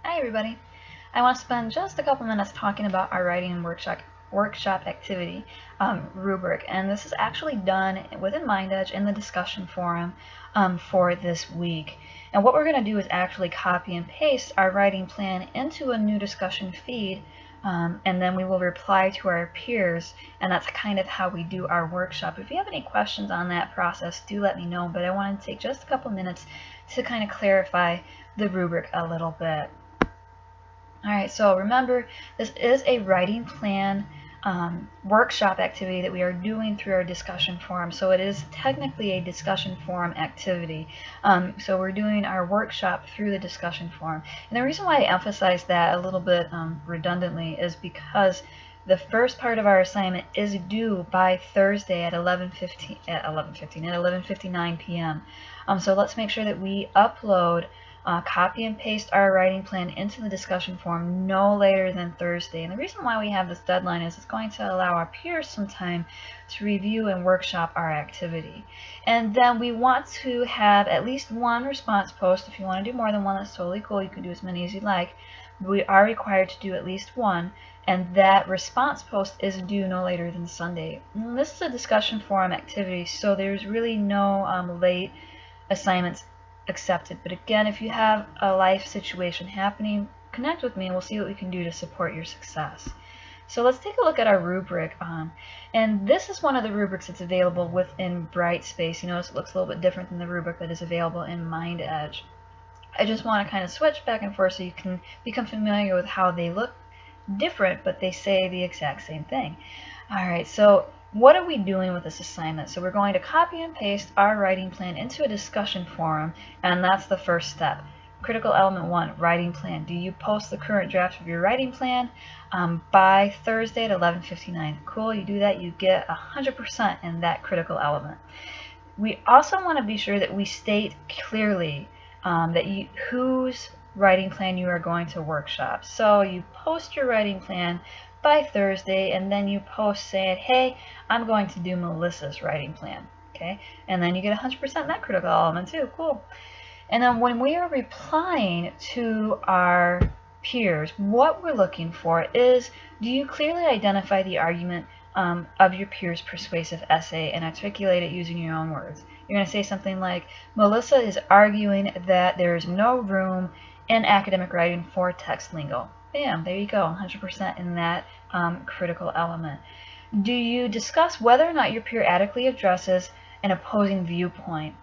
Hi everybody. I want to spend just a couple minutes talking about our writing workshop activity rubric, and this is actually done within MindEdge in the discussion forum for this week. And what we're going to do is actually copy and paste our writing plan into a new discussion feed, and then we will reply to our peers, and that's kind of how we do our workshop. If you have any questions on that process, do let me know, but I wanted to take just a couple minutes to kind of clarify the rubric a little bit. Alright, so remember, this is a writing plan workshop activity that we are doing through our discussion forum. So it is technically a discussion forum activity. So we're doing our workshop through the discussion forum. And the reason why I emphasize that a little bit redundantly is because the first part of our assignment is due by Thursday at 11:59 p.m. So let's make sure that we upload copy and paste our writing plan into the discussion forum no later than Thursday. And the reason why we have this deadline is it's going to allow our peers some time to review and workshop our activity. And then we want to have at least one response post. If you want to do more than one, that's totally cool. You can do as many as you like. We are required to do at least one, and that response post is due no later than Sunday. And this is a discussion forum activity, so there's really no late assignments accepted. But again, if you have a life situation happening, connect with me and we'll see what we can do to support your success. So let's take a look at our rubric. And this is one of the rubrics that's available within Brightspace. You notice it looks a little bit different than the rubric that is available in MindEdge. I just want to kind of switch back and forth so you can become familiar with how they look different, but they say the exact same thing. Alright, so what are we doing with this assignment? So we're going to copy and paste our writing plan into a discussion forum, and that's the first step. Critical element 1, writing plan. Do you post the current draft of your writing plan by Thursday at 11:59? Cool, you do that, you get 100% in that critical element. We also want to be sure that we state clearly whose writing plan you are going to workshop. So you post your writing plan by Thursday, and then you post saying, hey, I'm going to do Melissa's writing plan. Okay, and then you get 100% in that critical element too. Cool. And then when we are replying to our peers, what we're looking for is, do you clearly identify the argument of your peer's persuasive essay and articulate it using your own words? You're going to say something like, Melissa is arguing that there is no room in academic writing for text lingo. Bam, there you go, 100% in that critical element. Do you discuss whether or not your peer adequately addresses an opposing viewpoint?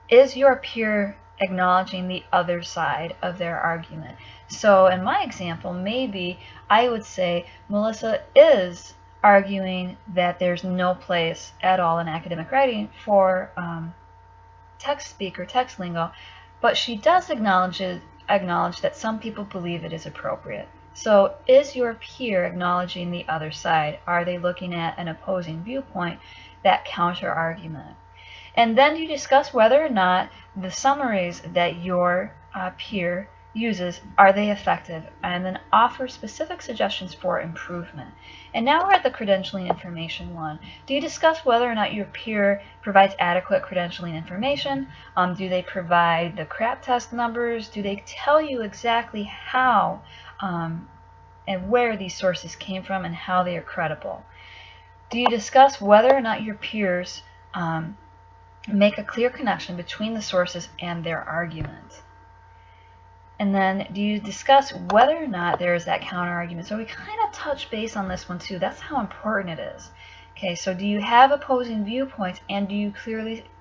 Is your peer acknowledging the other side of their argument? So in my example, maybe I would say Melissa is arguing that there's no place at all in academic writing for text speak or text lingo, but she does acknowledge that some people believe it is appropriate. So is your peer acknowledging the other side? Are they looking at an opposing viewpoint, that counter argument? And then you discuss whether or not the summaries that your peer uses, are they effective? And then offer specific suggestions for improvement. And now we're at the credentialing information one. Do you discuss whether or not your peer provides adequate credentialing information? Do they provide the CRAP test numbers? Do they tell you exactly how and where these sources came from and how they are credible? Do you discuss whether or not your peers make a clear connection between the sources and their argument? And then do you discuss whether or not there is that counter argument? So we kind of touch base on this one too. That's how important it is. Okay, so do you have opposing viewpoints, and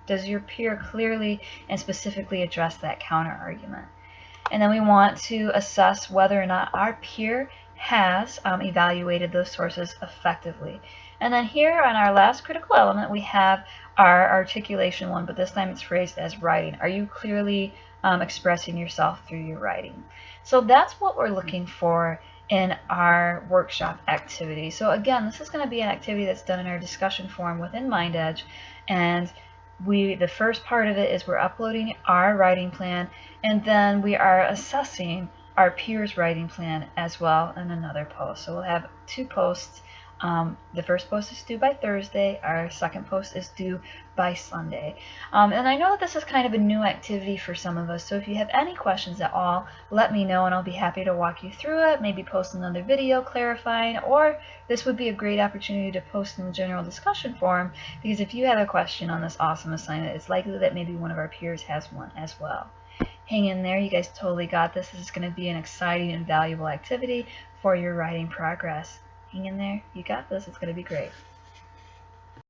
does your peer clearly and specifically address that counter argument? And then we want to assess whether or not our peer has evaluated those sources effectively. And then here on our last critical element, we have our articulation one, but this time it's phrased as writing. Are you clearly expressing yourself through your writing? So that's what we're looking for in our workshop activity. So again, this is going to be an activity that's done in our discussion forum within MindEdge, and the first part of it is we're uploading our writing plan, and then we are assessing our peers' writing plan as well in another post. So we'll have two posts The first post is due by Thursday. Our second post is due by Sunday. And I know that this is kind of a new activity for some of us, so if you have any questions at all, let me know and I'll be happy to walk you through it, maybe post another video clarifying, or this would be a great opportunity to post in the general discussion forum, because if you have a question on this awesome assignment, it's likely that maybe one of our peers has one as well. Hang in there, you guys totally got this. This is going to be an exciting and valuable activity for your writing progress. Hang in there, you got this, it's going to be great.